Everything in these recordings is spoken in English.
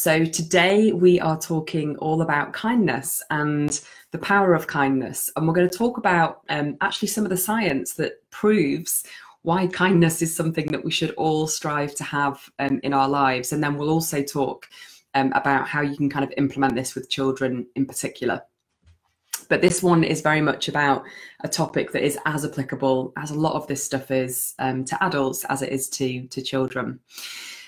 So today we are talking all about kindness and the power of kindness. And we're going to talk about actually some of the science that proves why kindness is something that we should all strive to have in our lives. And then we'll also talk about how you can kind of implement this with children in particular. But this one is very much about a topic that is as applicable as a lot of this stuff is to adults as it is to children.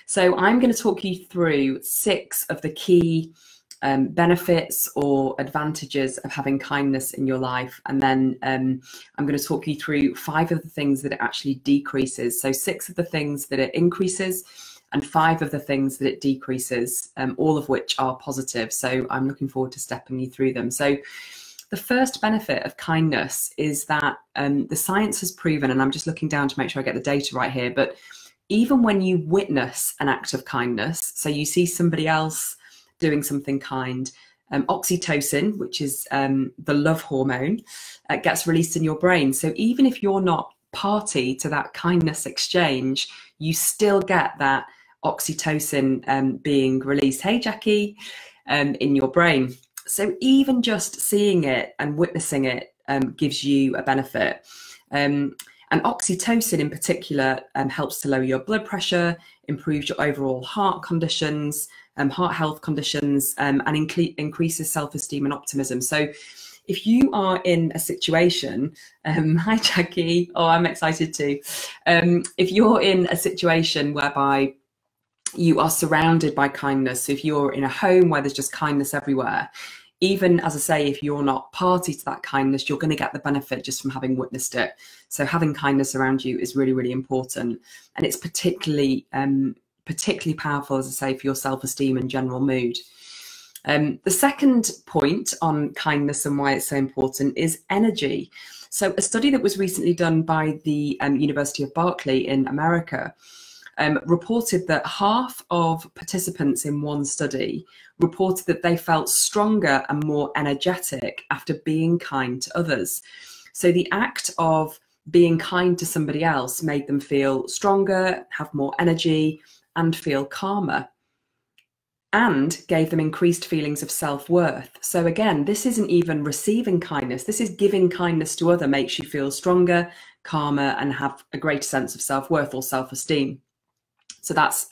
So I'm going to talk you through 6 of the key benefits or advantages of having kindness in your life. And then I'm going to talk you through 5 of the things that it actually decreases. So 6 of the things that it increases and 5 of the things that it decreases, all of which are positive. So I'm looking forward to stepping you through them. So the first benefit of kindness is that the science has proven, and I'm just looking down to make sure I get the data right here, but even when you witness an act of kindness, so you see somebody else doing something kind, oxytocin, which is the love hormone, gets released in your brain. So even if you're not party to that kindness exchange, you still get that oxytocin being released. Hey, Jackie, in your brain. So even just seeing it and witnessing it gives you a benefit. And oxytocin in particular helps to lower your blood pressure, improves your overall heart conditions, heart health conditions, and increases self-esteem and optimism. So if you are in a situation, hi Jackie, oh, I'm excited too. If you're in a situation whereby you are surrounded by kindness, so if you're in a home where there's just kindness everywhere, even, as I say, if you're not party to that kindness, you're going to get the benefit just from having witnessed it. So having kindness around you is really, really important. And it's particularly powerful, as I say, for your self-esteem and general mood. The second point on kindness and why it's so important is energy. So a study that was recently done by the University of Berkeley in America reported that half of participants in one study reported that they felt stronger and more energetic after being kind to others. So the act of being kind to somebody else made them feel stronger, have more energy, and feel calmer, and gave them increased feelings of self-worth. So again, this isn't even receiving kindness. This is giving kindness to others makes you feel stronger, calmer, and have a greater sense of self-worth or self-esteem. So that's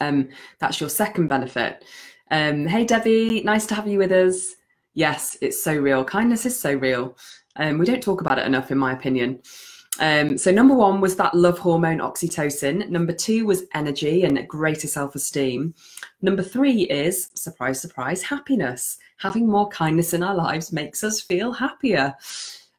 your second benefit. Hey, Debbie, nice to have you with us. Yes, it's so real. Kindness is so real. We don't talk about it enough, in my opinion. So number 1 was that love hormone, oxytocin. Number 2 was energy and greater self-esteem. Number 3 is, surprise, surprise, happiness. Having more kindness in our lives makes us feel happier.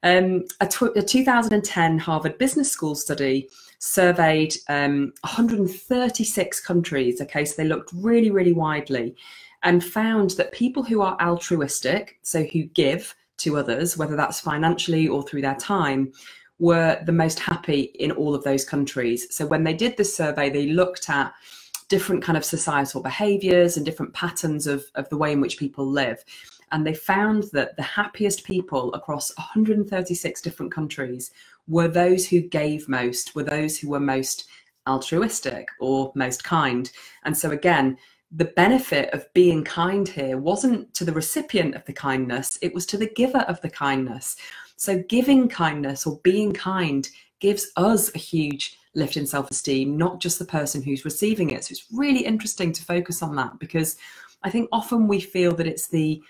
A 2010 Harvard Business School study surveyed 136 countries. Okay, so they looked really, really widely and found that people who are altruistic, so who give to others, whether that's financially or through their time, were the most happy in all of those countries. So when they did this survey, they looked at different kind of societal behaviors and different patterns of the way in which people live. And they found that the happiest people across 136 different countries were those who gave most, were those who were most altruistic or most kind. And so again, the benefit of being kind here wasn't to the recipient of the kindness, it was to the giver of the kindness. So giving kindness or being kind gives us a huge lift in self-esteem, not just the person who's receiving it. So it's really interesting to focus on that, because I think often we feel that it's the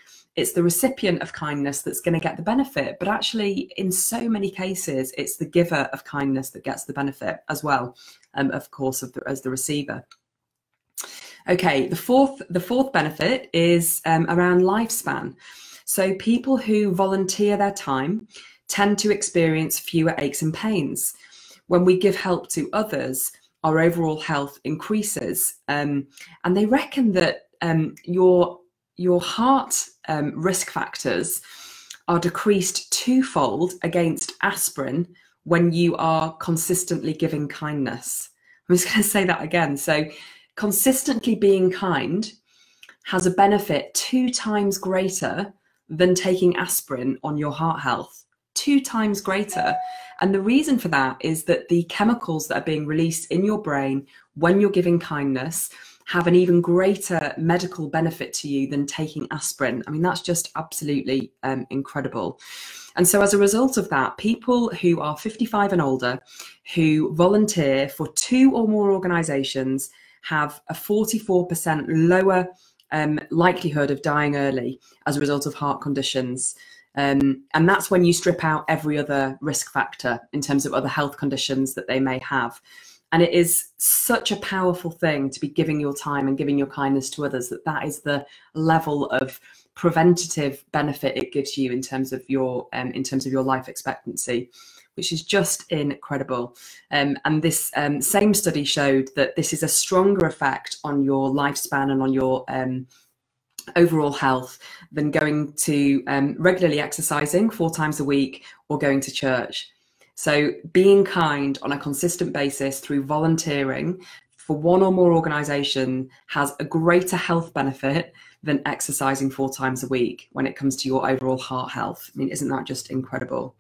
recipient of kindness that's going to get the benefit, but actually in so many cases it's the giver of kindness that gets the benefit as well, of course, as the receiver. Okay, the fourth benefit is around lifespan. So people who volunteer their time tend to experience fewer aches and pains. When we give help to others, our overall health increases, and they reckon that your heart risk factors are decreased 2-fold against aspirin when you are consistently giving kindness. I'm just going to say that again. So consistently being kind has a benefit 2 times greater than taking aspirin on your heart health. 2 times greater. And the reason for that is that the chemicals that are being released in your brain when you're giving kindness have an even greater medical benefit to you than taking aspirin. I mean, that's just absolutely incredible. And so as a result of that, people who are 55 and older who volunteer for 2 or more organisations have a 44% lower likelihood of dying early as a result of heart conditions. And that's when you strip out every other risk factor in terms of other health conditions that they may have. And it is such a powerful thing to be giving your time and giving your kindness to others, that is the level of preventative benefit it gives you in terms of your life expectancy, which is just incredible. And this same study showed that this is a stronger effect on your lifespan and on your overall health than going to regularly exercising 4 times a week or going to church. So being kind on a consistent basis through volunteering for 1 or more organisation has a greater health benefit than exercising 4 times a week when it comes to your overall heart health. I mean, isn't that just incredible?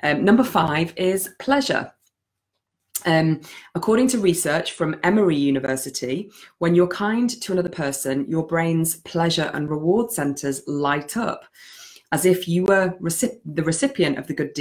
Number 5 is pleasure. According to research from Emory University, when you're kind to another person, your brain's pleasure and reward centres light up, as if you were the recipient of the good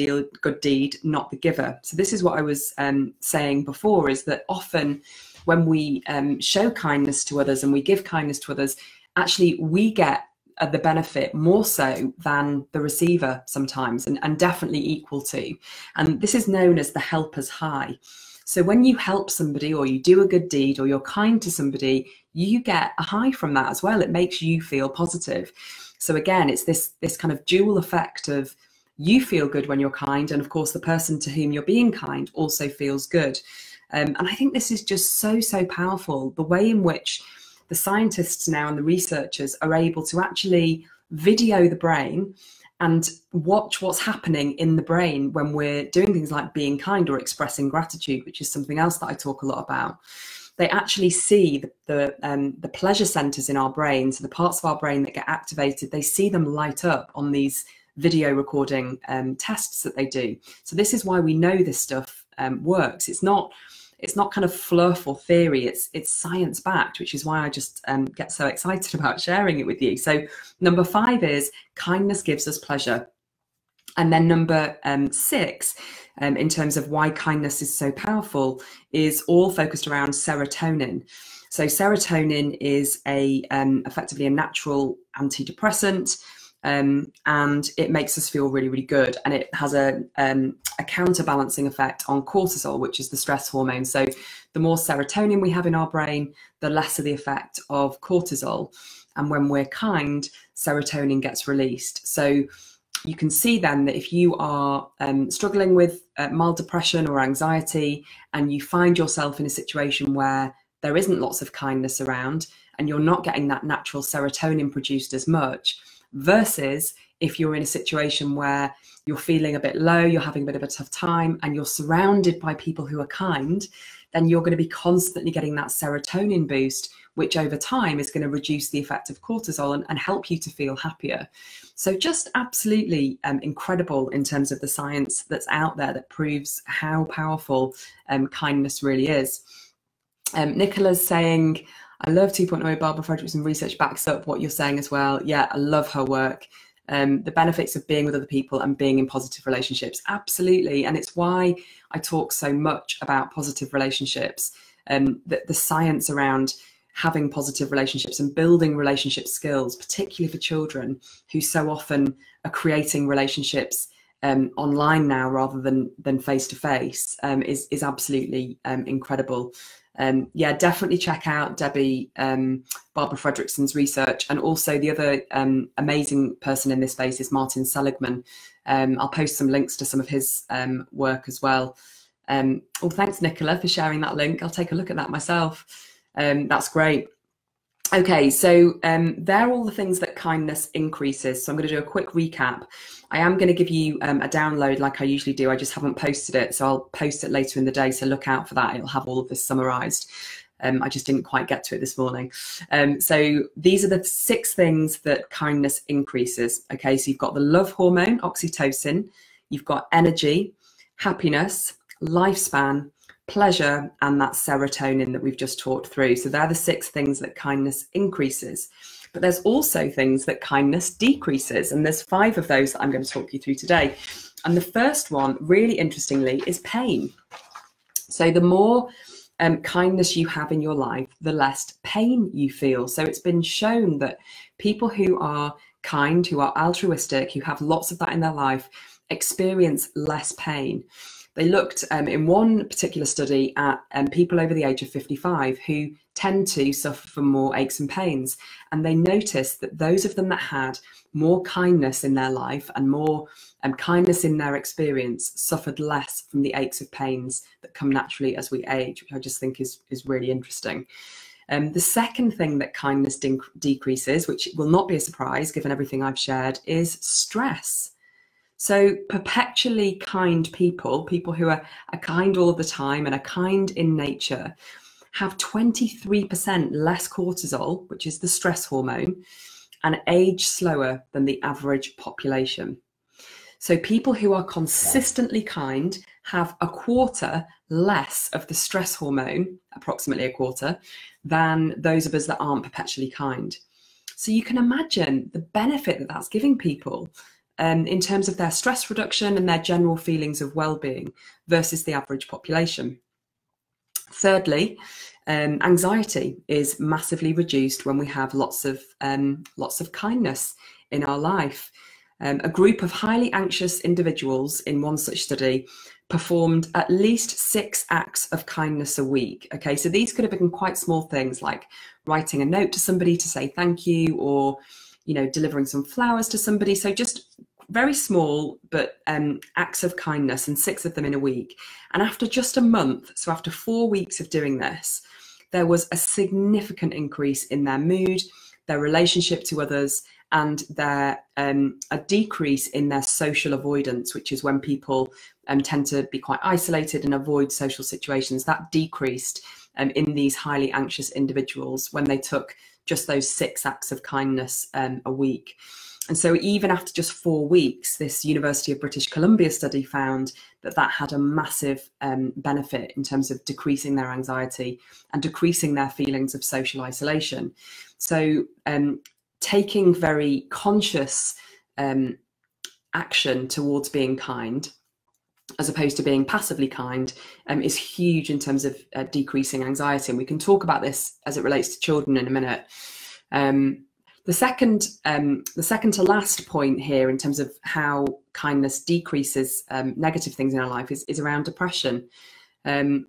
deed, not the giver. So this is what I was saying before, is that often when we show kindness to others and we give kindness to others, actually we get the benefit more so than the receiver sometimes, and definitely equal to. And this is known as the helper's high. So when you help somebody or you do a good deed or you're kind to somebody, you get a high from that as well. It makes you feel positive. So again, it's this kind of dual effect of you feel good when you're kind, and of course the person to whom you're being kind also feels good. And I think this is just so powerful, the way in which the scientists now and the researchers are able to actually video the brain and watch what's happening in the brain when we're doing things like being kind or expressing gratitude, which is something else that I talk a lot about. They actually see the pleasure centers in our brain, so the parts of our brain that get activated, they see them light up on these video recording tests that they do. So this is why we know this stuff works. It's not kind of fluff or theory, it's science backed, which is why I just get so excited about sharing it with you. So number 5 is kindness gives us pleasure. And then number 6, in terms of why kindness is so powerful, is all focused around serotonin. So serotonin is effectively a natural antidepressant, and it makes us feel really good. And it has a counterbalancing effect on cortisol, which is the stress hormone. So the more serotonin we have in our brain, the lesser the effect of cortisol. And when we're kind, serotonin gets released. So you can see then that if you are struggling with mild depression or anxiety, and you find yourself in a situation where there isn't lots of kindness around and you're not getting that natural serotonin produced as much, versus if you're in a situation where you're feeling a bit low, you're having a bit of a tough time, and you're surrounded by people who are kind, then you're going to be constantly getting that serotonin boost, which over time is going to reduce the effect of cortisol and help you to feel happier. So just absolutely incredible in terms of the science that's out there that proves how powerful kindness really is. Nicola's saying, I love 2.0. Barbara Fredrickson research backs up what you're saying as well. Yeah, I love her work. The benefits of being with other people and being in positive relationships. Absolutely. And it's why I talk so much about positive relationships, the science around having positive relationships and building relationship skills, particularly for children who so often are creating relationships online now rather than face to face, is absolutely incredible. Yeah, definitely check out Debbie, Barbara Fredrickson's research, and also the other amazing person in this space is Martin Seligman. I'll post some links to some of his work as well. Well, thanks, Nicola, for sharing that link. I'll take a look at that myself. That's great. Okay, so they're all the things that kindness increases. So I'm going to do a quick recap. I am going to give you a download like I usually do. I just haven't posted it, so I'll post it later in the day. So look out for that. It'll have all of this summarized. I just didn't quite get to it this morning. So these are the 6 things that kindness increases. Okay, so you've got the love hormone, oxytocin. You've got energy, happiness, lifespan, pleasure, and that serotonin that we've just talked through. So they're the 6 things that kindness increases. But there's also things that kindness decreases, and there's 5 of those that I'm going to talk you through today. And the first one, really interestingly, is pain. So the more kindness you have in your life, the less pain you feel. So it's been shown that people who are kind, who are altruistic, who have lots of that in their life, experience less pain. They looked in one particular study at people over the age of 55 who tend to suffer from more aches and pains. And they noticed that those of them that had more kindness in their life and more kindness in their experience suffered less from the aches and pains that come naturally as we age, which I just think is really interesting. The second thing that kindness decreases, which will not be a surprise given everything I've shared, is stress. So perpetually kind people, people who are kind all of the time and are kind in nature, have 23% less cortisol, which is the stress hormone, and age slower than the average population. So people who are consistently kind have a quarter less of the stress hormone, approximately a quarter, than those of us that aren't perpetually kind. So you can imagine the benefit that that's giving people in terms of their stress reduction and their general feelings of well-being versus the average population. Thirdly, anxiety is massively reduced when we have lots of kindness in our life. A group of highly anxious individuals in one such study performed at least 6 acts of kindness a week. Okay, so these could have been quite small things like writing a note to somebody to say thank you, or delivering some flowers to somebody. So just very small but acts of kindness, and 6 of them in a week. And after just a month, so after 4 weeks of doing this, there was a significant increase in their mood, their relationship to others, and a decrease in their social avoidance, which is when people tend to be quite isolated and avoid social situations. That decreased in these highly anxious individuals when they took just those 6 acts of kindness a week. And so even after just 4 weeks, this University of British Columbia study found that that had a massive benefit in terms of decreasing their anxiety and decreasing their feelings of social isolation. So taking very conscious action towards being kind, as opposed to being passively kind, is huge in terms of decreasing anxiety. And we can talk about this as it relates to children in a minute. The second to last point here in terms of how kindness decreases negative things in our life is around depression. And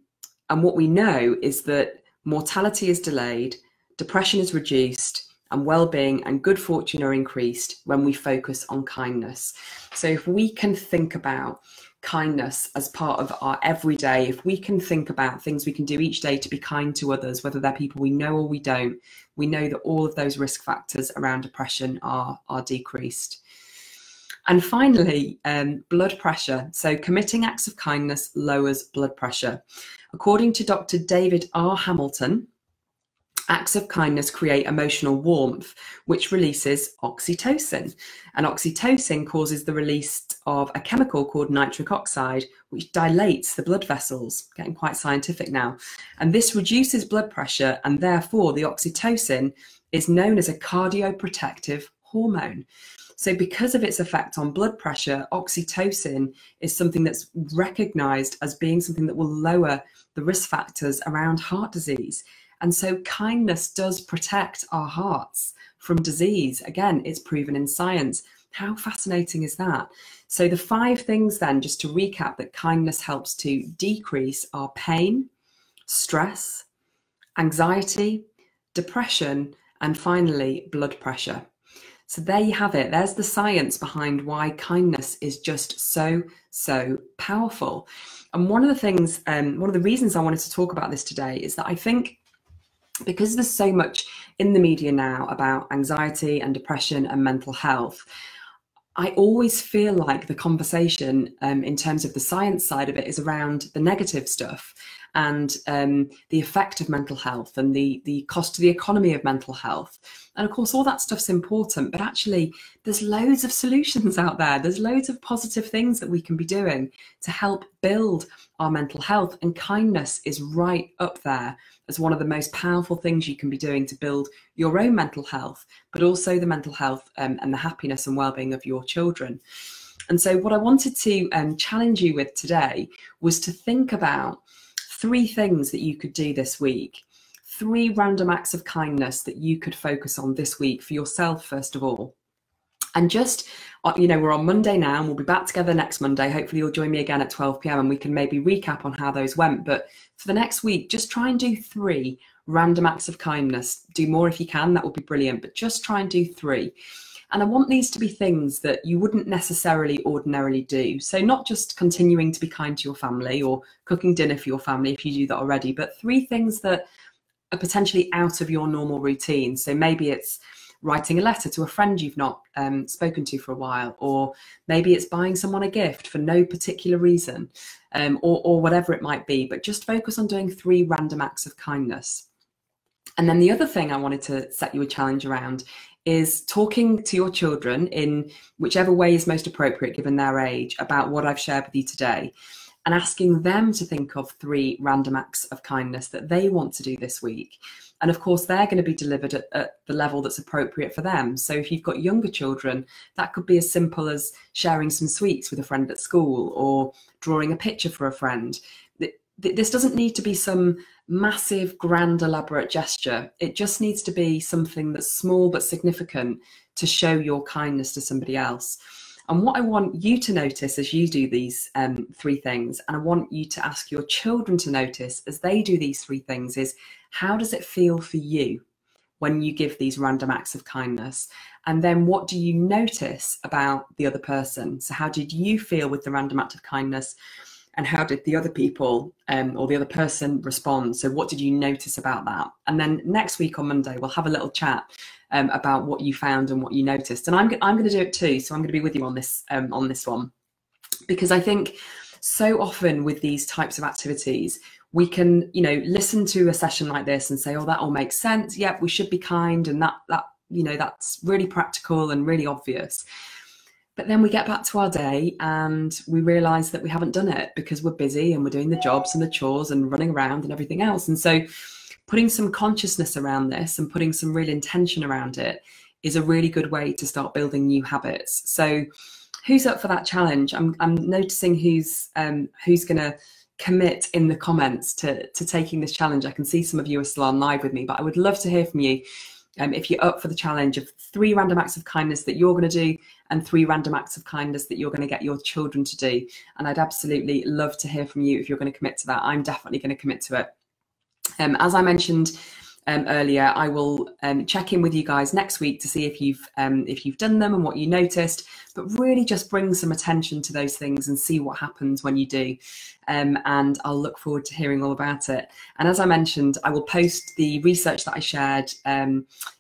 what we know is that mortality is delayed, depression is reduced, and well-being and good fortune are increased when we focus on kindness. So if we can think about kindness as part of our everyday, if we can think about things we can do each day to be kind to others, whether they're people we know or we don't, we know that all of those risk factors around depression are decreased. And finally, blood pressure. So committing acts of kindness lowers blood pressure. According to Dr. David R. Hamilton, acts of kindness create emotional warmth, which releases oxytocin. And oxytocin causes the release of a chemical called nitric oxide, which dilates the blood vessels, getting quite scientific now. And this reduces blood pressure, and therefore the oxytocin is known as a cardioprotective hormone. So because of its effect on blood pressure, oxytocin is something that's recognized as being something that will lower the risk factors around heart disease. And so kindness does protect our hearts from disease. Again, it's proven in science. How fascinating is that? So the 5 things then, just to recap, that kindness helps to decrease are pain, stress, anxiety, depression, and finally, blood pressure. So there you have it. There's the science behind why kindness is just so powerful. And one of the reasons I wanted to talk about this today is that I think, because there's so much in the media now about anxiety and depression and mental health, I always feel like the conversation in terms of the science side of it is around the negative stuff. and the effect of mental health and the cost to the economy of mental health. And of course, all that stuff's important, but actually there's loads of solutions out there. There's loads of positive things that we can be doing to help build our mental health. And kindness is right up there as one of the most powerful things you can be doing to build your own mental health, but also the mental health and the happiness and well-being of your children. And so what I wanted to challenge you with today was to think about 3 things that you could do this week, 3 random acts of kindness that you could focus on this week for yourself, first of all. And just, you know, we're on Monday now and we'll be back together next Monday. Hopefully you'll join me again at 12 p.m. and we can maybe recap on how those went. But for the next week, just try and do 3 random acts of kindness. Do more if you can, that would be brilliant, but just try and do 3. And I want these to be things that you wouldn't necessarily ordinarily do. So not just continuing to be kind to your family or cooking dinner for your family if you do that already, but 3 things that are potentially out of your normal routine. So maybe it's writing a letter to a friend you've not spoken to for a while, or maybe it's buying someone a gift for no particular reason, or whatever it might be, but just focus on doing 3 random acts of kindness. And then the other thing I wanted to set you a challenge around is talking to your children in whichever way is most appropriate given their age about what I've shared with you today, and asking them to think of 3 random acts of kindness that they want to do this week. And of course, they're going to be delivered at the level that's appropriate for them. So if you've got younger children, that could be as simple as sharing some sweets with a friend at school or drawing a picture for a friend. This doesn't need to be some massive, grand, elaborate gesture. It just needs to be something that's small but significant to show your kindness to somebody else. And what I want you to notice as you do these 3 things, and I want you to ask your children to notice as they do these 3 things, is how does it feel for you when you give these random acts of kindness? And then what do you notice about the other person? So how did you feel with the random act of kindness? And how did the other people or the other person respond? So what did you notice about that? And then next week on Monday, we'll have a little chat about what you found and what you noticed. And I'm going to do it too. So I'm going to be with you on this one, because I think so often with these types of activities, we can, you know, listen to a session like this and say, oh, that all makes sense. Yep, we should be kind. And that, you know, that's really practical and really obvious. But then we get back to our day and we realize that we haven't done it because we're busy and we're doing the jobs and the chores and running around and everything else. And so putting some consciousness around this and putting some real intention around it is a really good way to start building new habits. So who's up for that challenge? I'm noticing who's going to commit in the comments to taking this challenge. I can see some of you are still on live with me, but I would love to hear from you. If you're up for the challenge of 3 random acts of kindness that you're going to do and 3 random acts of kindness that you're going to get your children to do. And I'd absolutely love to hear from you if you're going to commit to that. I'm definitely going to commit to it. As I mentioned earlier, I will check in with you guys next week to see if you've done them and what you noticed, but really just bring some attention to those things and see what happens when you do. And I'll look forward to hearing all about it. And as I mentioned, I will post the research that I shared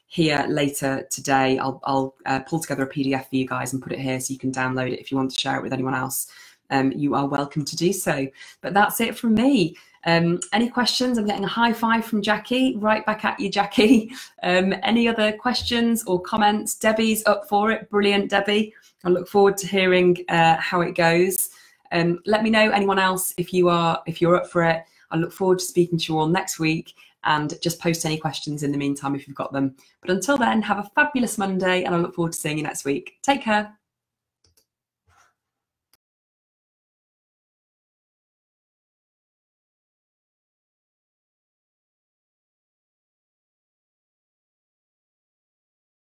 here later today. I'll pull together a PDF for you guys and put it here so you can download it if you want to share it with anyone else. You are welcome to do so. But that's it from me. Any questions? I'm getting a high five from Jackie. Right back at you, Jackie. Any other questions or comments? Debbie's up for it. Brilliant, Debbie. I look forward to hearing how it goes. Let me know, anyone else, if you're up for it. I look forward to speaking to you all next week, and just post any questions in the meantime if you've got them. But until then, have a fabulous Monday, and I look forward to seeing you next week. Take care.